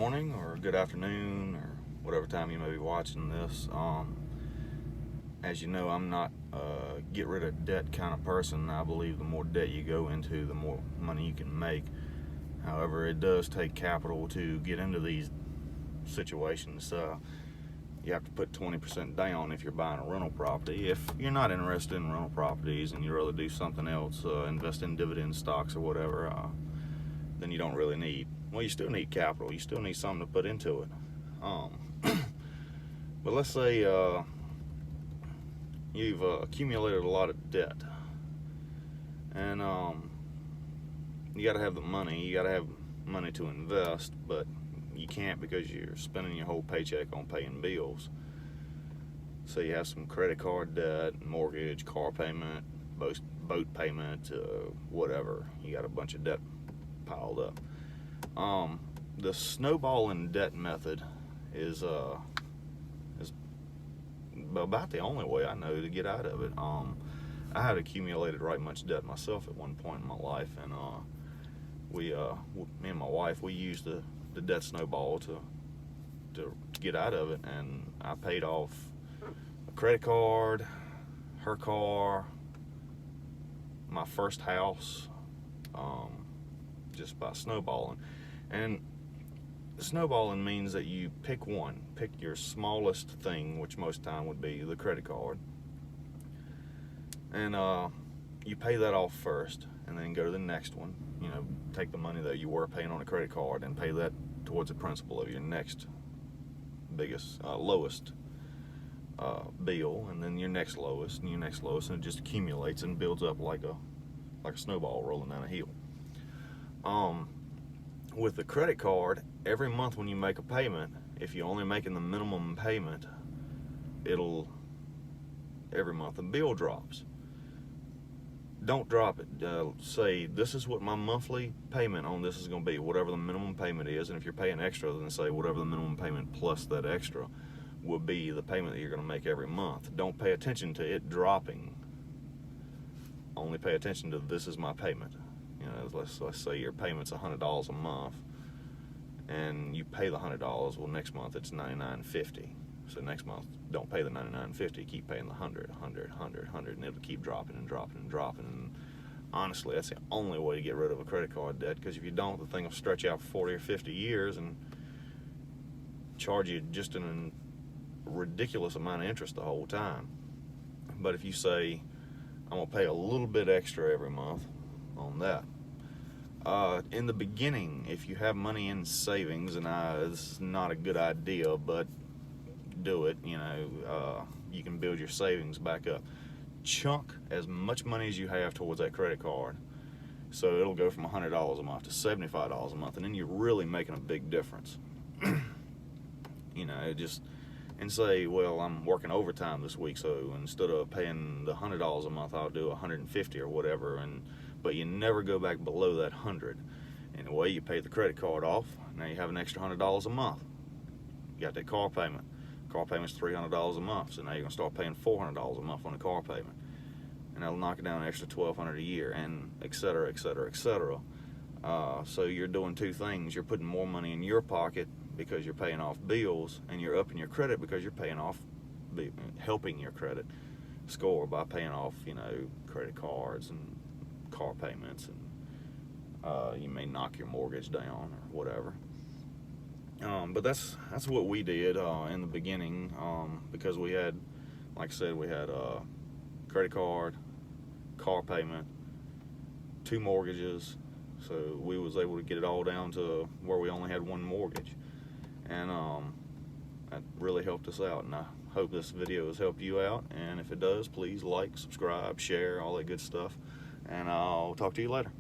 morning or good afternoon or whatever time you may be watching this. As you know, I'm not a get rid of debt kind of person. I believe the more debt you go into, the more money you can make. However, it does take capital to get into these situations. You have to put 20% down if you're buying a rental property. If you're not interested in rental properties and you'd rather do something else, invest in dividend stocks or whatever, then you don't really need, well, you still need capital. You still need something to put into it. But let's say you've accumulated a lot of debt, and you got to have the money. You got to have money to invest, but you can't because you're spending your whole paycheck on paying bills. So you have some credit card debt, mortgage, car payment, boat payment, whatever. You got a bunch of debt piled up. The snowballing debt method is about the only way I know to get out of it. I had accumulated right much debt myself at one point in my life, and me and my wife, we used the debt snowball to get out of it, and I paid off a credit card, her car, my first house, just by snowballing. And snowballing means that you pick your smallest thing, which most time would be the credit card, and you pay that off first, and then go to the next one. You know, take the money that you were paying on a credit card and pay that towards the principal of your next lowest bill, and then your next lowest, and your next lowest, and it just accumulates and builds up like a snowball rolling down a hill. With the credit card, every month when you make a payment, if you're only making the minimum payment, every month the bill drops. Don't drop it. Say, this is what my monthly payment on this is going to be, whatever the minimum payment is, and if you're paying extra, then say whatever the minimum payment plus that extra will be the payment that you're going to make every month. Don't pay attention to it dropping. Only pay attention to, this is my payment. You know, let's say your payment's $100 a month, and you pay the $100. Well, next month it's $99.50. So next month, don't pay the $99.50. Keep paying the $100, and it'll keep dropping and dropping and dropping. And honestly, that's the only way to get rid of a credit card debt, because if you don't, the thing will stretch out for 40 or 50 years and charge you just a ridiculous amount of interest the whole time. But if you say, I'm gonna pay a little bit extra every month on that. In the beginning, if you have money in savings, and this is not a good idea, but do it, you know, you can build your savings back up. Chunk as much money as you have towards that credit card, so it'll go from $100 a month to $75 a month, and then you're really making a big difference. You know, and say, well, I'm working overtime this week, so instead of paying the $100 a month, I'll do $150 or whatever, but you never go back below that $100. And the way you pay the credit card off, now you have an extra $100 a month. You got that car payment. Car payment's $300 a month, so now you're going to start paying $400 a month on the car payment, and that'll knock it down an extra $1,200 a year, and et cetera, et cetera, et cetera. So you're doing two things. You're putting more money in your pocket because you're paying off bills, and you're upping your credit because you're helping your credit score by paying off, you know, credit cards and car payments, and you may knock your mortgage down or whatever. But that's what we did in the beginning, because we had, like I said, we had a credit card, car payment, 2 mortgages, so we was able to get it all down to where we only had 1 mortgage, and that really helped us out, and I hope this video has helped you out, and if it does, please like, subscribe, share, all that good stuff, and I'll talk to you later.